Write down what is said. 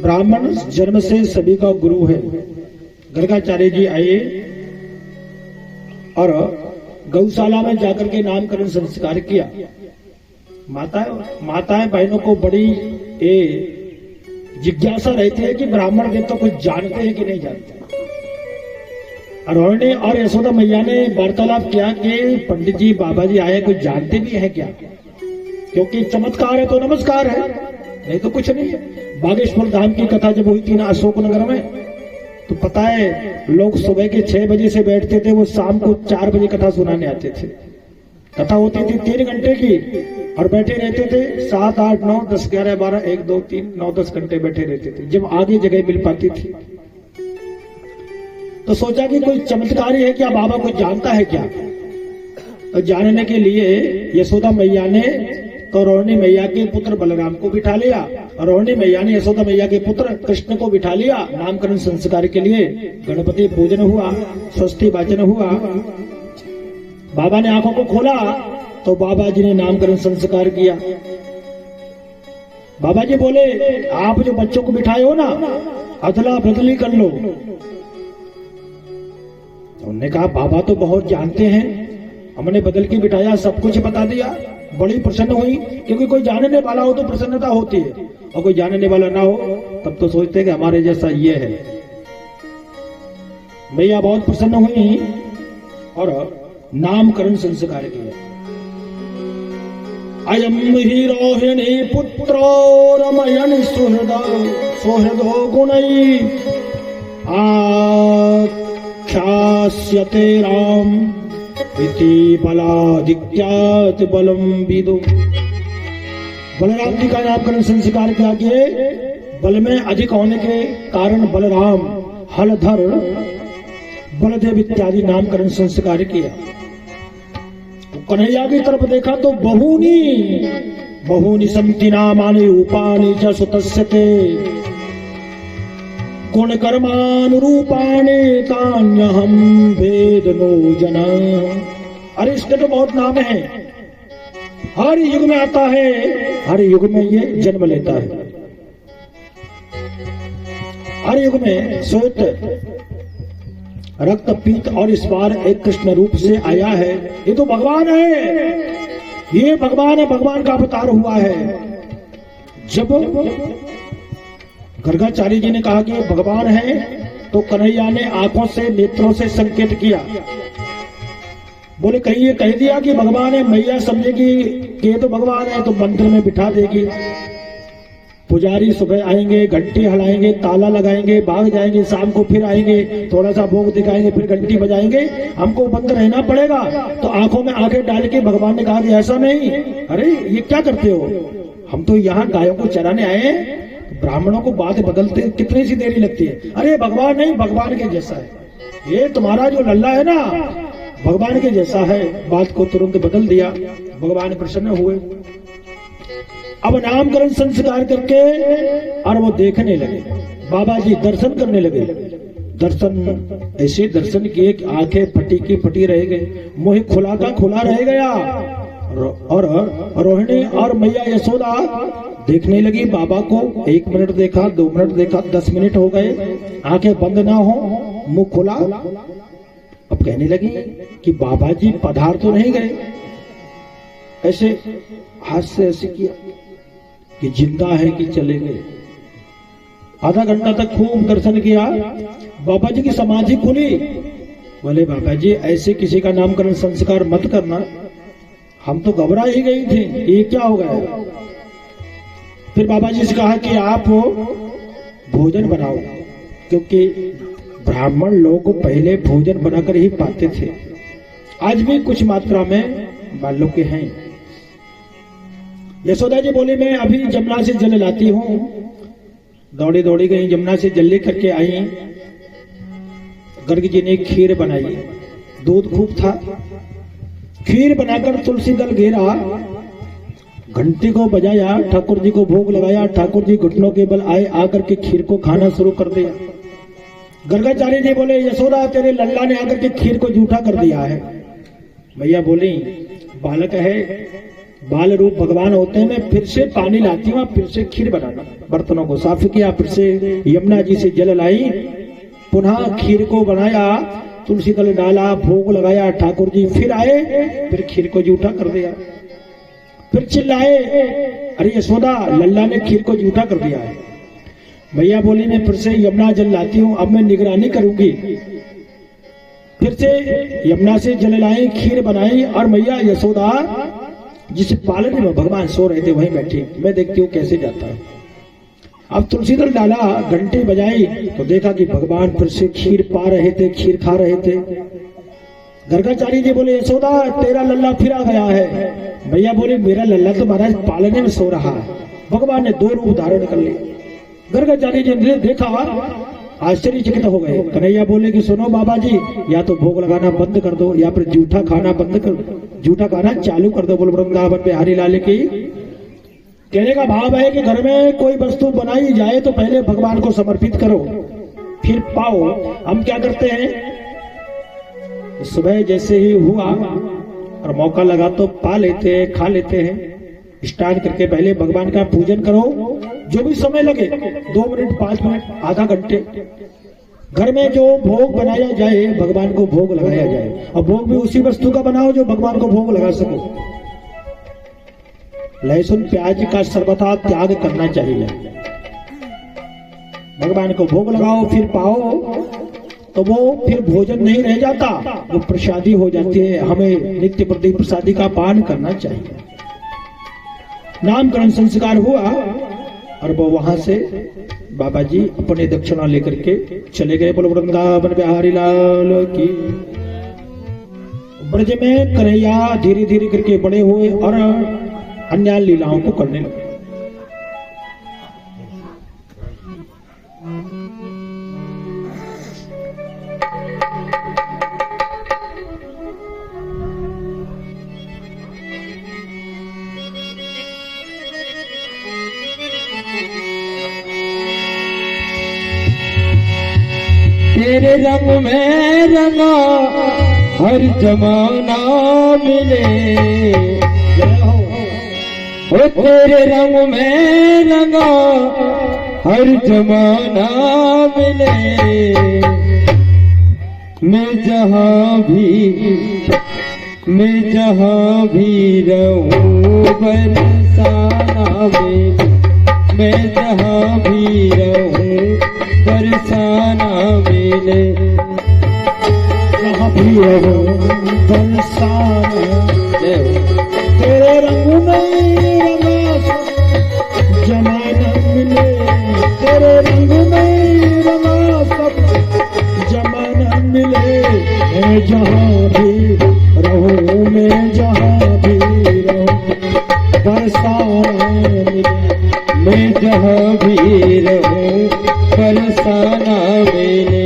ब्राह्मण जन्म से सभी का गुरु है। गर्गाचार्य जी आए और गौशाला में जाकर के नामकरण संस्कार किया। माताएं बहनों को बड़ी जिज्ञासा रहती है कि ब्राह्मण देव तो कुछ जानते हैं कि नहीं जानते। रोहिणी और यशोदा मैया ने वार्तालाप किया कि पंडित जी बाबा जी आए, कुछ जानते भी हैं क्या? क्योंकि चमत्कार है तो नमस्कार है, नहीं तो कुछ नहीं है। बागेश्वर धाम की कथा जब हुई थी ना अशोकनगर में, तो पता है लोग सुबह के 6 बजे से बैठते थे, वो शाम को 4 बजे कथा सुनाने आते थे। कथा होती थी 3 घंटे की और बैठे रहते थे 7, 8, 9, 10, 11, 12, 1, 2, 3, 9, 10 घंटे बैठे रहते थे, जब आगे जगह मिल पाती थी। तो सोचा कि कोई चमत्कारी है क्या, बाबा कुछ जानता है क्या? तो जानने के लिए यशोदा मैया ने तो रोहिणी मैया के पुत्र बलराम को बिठा लिया, और रोहिणी मैया ने यशोदा मैया के पुत्र कृष्ण को बिठा लिया। नामकरण संस्कार के लिए गणपति पूजन हुआ, स्वस्ति वाचन हुआ। बाबा ने आंखों को खोला तो बाबा जी ने नामकरण संस्कार किया। बाबा जी बोले, आप जो बच्चों को बिठाए हो ना, अदला बदली कर लो। उन्होंने कहा बाबा तो बहुत जानते हैं, हमने बदल के बिठाया, सब कुछ बता दिया। बड़ी प्रसन्न हुई, क्योंकि कोई जानने वाला हो तो प्रसन्नता होती है, और कोई जानने वाला ना हो तब तो सोचते हैं कि हमारे जैसा ये है। भैया बहुत प्रसन्न हुई और नामकरण संस्कार किया। अयम ही रोहिणी पुत्रो रमयन सुहृदो गुणै आख्यास्यते राम इति बलाधिक्यात बलम विदो। बलराम जी का नामकरण संस्कार किया कि बल में अधिक होने के कारण बलराम, हलधर, बलदेव इत्यादि नामकरण संस्कार किया। कन्हैया की तरफ देखा तो बहुनी संति नामानि रूपाणि च सुतस्यते गुण कर्मानुरूपाणि तान्यहं वेदनो जना। अरे इसके तो बहुत नाम है, हर युग में आता है, हर युग में ये जन्म लेता है। हर युग में श्वेत, रक्त, पीत और इस बार एक कृष्ण रूप से आया है। ये तो भगवान है, ये भगवान है, भगवान का अवतार हुआ है। जब गर्गाचार्य जी ने कहा कि भगवान है, तो कन्हैया ने आंखों से, नेत्रों से संकेत किया। बोले कहीं ये कह दिया कि भगवान है, मैया समझेगी कि ये तो भगवान है, तो मंदिर में बिठा देगी। पुजारी सुबह आएंगे, घंटी हिलाएंगे, ताला लगाएंगे, भाग जाएंगे, शाम को फिर आएंगे, थोड़ा सा भोग दिखाएंगे, फिर घंटी बजाएंगे, हमको बंद रहना पड़ेगा। तो आंखों में आंखें डाल के भगवान ने कहा कि ऐसा नहीं, अरे ये क्या करते हो, हम तो यहाँ गायों को चराने आए हैं। ब्राह्मणों को बात बदलते कितनी सी देरी लगती है। अरे भगवान नहीं, भगवान के जैसा है, ये तुम्हारा जो लल्ला है ना भगवान के जैसा है। बात को तुरंत बदल दिया, भगवान प्रसन्न हुए। अब नामकरण संस्कार करके और वो देखने लगे, बाबा जी दर्शन करने लगे। दर्शन ऐसे दर्शन किए कि आंखें फटी की फटी रह गई, मुंह खुला का खुला रह गया। और रोहिणी और मैया यशोदा देखने लगी बाबा को। 1 मिनट देखा, 2 मिनट देखा, 10 मिनट हो गए, आंखें बंद ना हो, मुंह खुला। अब कहने लगी कि बाबा जी पधार तो नहीं गए। ऐसे हाथ से ऐसे किया कि जिंदा है कि चले गए। आधा घंटा तक खूब दर्शन किया, बाबा जी की समाधि खुली। बोले बाबा जी ऐसे किसी का नामकरण संस्कार मत करना, हम तो घबरा ही गई थी, ये क्या हो गया। फिर बाबा जी से कहा कि आप भोजन बनाओ, क्योंकि ब्राह्मण लोग पहले भोजन बनाकर ही पाते थे। आज भी कुछ मात्रा में बालों के हैं। यशोदा जी बोली मैं अभी जमुना से जल लाती हूँ। दौड़ी दौड़ी गई, जमुना से जल लेकर के आई। गर्ग जी ने खीर बनाई, दूध खूब था। खीर बनाकर तुलसी दल घेरा, घंटी को बजाया, ठाकुर जी को भोग लगाया। ठाकुर जी घुटनों के बल आए, आकर के खीर को खाना शुरू कर दिया। गर्गाचार्य जी बोले यशोदा तेरे लल्ला ने आकर के खीर को जूठा कर दिया है। भैया बोली बालक है, बाल रूप भगवान होते हैं। मैं फिर से पानी लाती हूँ, फिर से खीर बनाना। बर्तनों को साफ किया, फिर से यमुना जी से जल लाई, पुनः खीर को बनाया, तुलसी दल डाला, भोग लगाया, ठाकुर जी फिर आए, फिर खीर को जूठा कर दिया। फिर चिल्लाए, अरे यशोदा, लल्ला ने खीर को जूठा कर दिया है। भैया बोली, मैं फिर से यमुना जल लाती हूँ, अब मैं निगरानी करूंगी। फिर से यमुना से जल लाई, खीर बनाई, और मैया यशोदा जिस पालने में भगवान सो रहे थे वहीं बैठी, मैं देखती हूँ कैसे जाता है। अब तुलसी दल डाला, घंटी बजाई, तो देखा कि भगवान फिर से खीर पा रहे थे, खीर खा रहे थे। गर्गाचारी जी बोले, यशोदा तेरा लल्ला फिर आ गया है। भैया बोले, मेरा लल्ला तो महाराज पालने में सो रहा है। भगवान ने 2 रूप धारण कर लिए। गर्गाचारी जी ने देखा, आश्चर्यचकित हो गए। कन्हैया बोले कि सुनो बाबा जी, या तो भोग लगाना बंद कर दो, या फिर जूठा खाना बंद कर दो, जूठा खाना चालू कर दो। बोल वृंदावन बिहारी लाल की। कहने का भाव है कि घर में कोई वस्तु बनाई जाए तो पहले भगवान को समर्पित करो, फिर पाओ। हम क्या करते हैं, सुबह जैसे ही हुआ और मौका लगा तो पा लेते हैं, खा लेते हैं। स्टार्ट करके पहले भगवान का पूजन करो, जो भी समय लगे, 2 मिनट, 5 मिनट, आधा घंटे। घर में जो भोग बनाया जाए, भगवान को भोग लगाया जाए, और भोग भी उसी वस्तु का बनाओ जो भगवान को भोग लगा सको। लहसुन प्याज का सर्वथा त्याग करना चाहिए। भगवान को भोग लगाओ, फिर पाओ, तो वो फिर भोजन नहीं रह जाता, वो प्रसादी हो जाती है। हमें नित्य प्रति प्रसादी का पान करना चाहिए। नामकरण संस्कार हुआ, और वो वहां से बाबा जी अपने दक्षिणा लेकर के चले गए। बोलो वृंदावन बिहारी लाल की। ब्रज में कन्हैया धीरे धीरे करके बड़े हुए और अन्य लीलाओं को करने लगे। तेरे रंग में रंगा हर जमाना मिले, ओ तेरे रंग में रंगा हर जमाना मिले। मैं जहाँ भी रहूं बरसाना मिले, मैं जहाँ भी रहूं बरसाना मिले। जहाँ भी रहूं बरसाना, तेरे रंग में रंगा जमाना मिले, तेरे रंग में रंगा सब जमाना मिले। मैं जहाँ भी रहूं, मैं जहाँ भी रहूं बरसाना मिले, मैं जहाँ भी रहूं बरसाना मिले।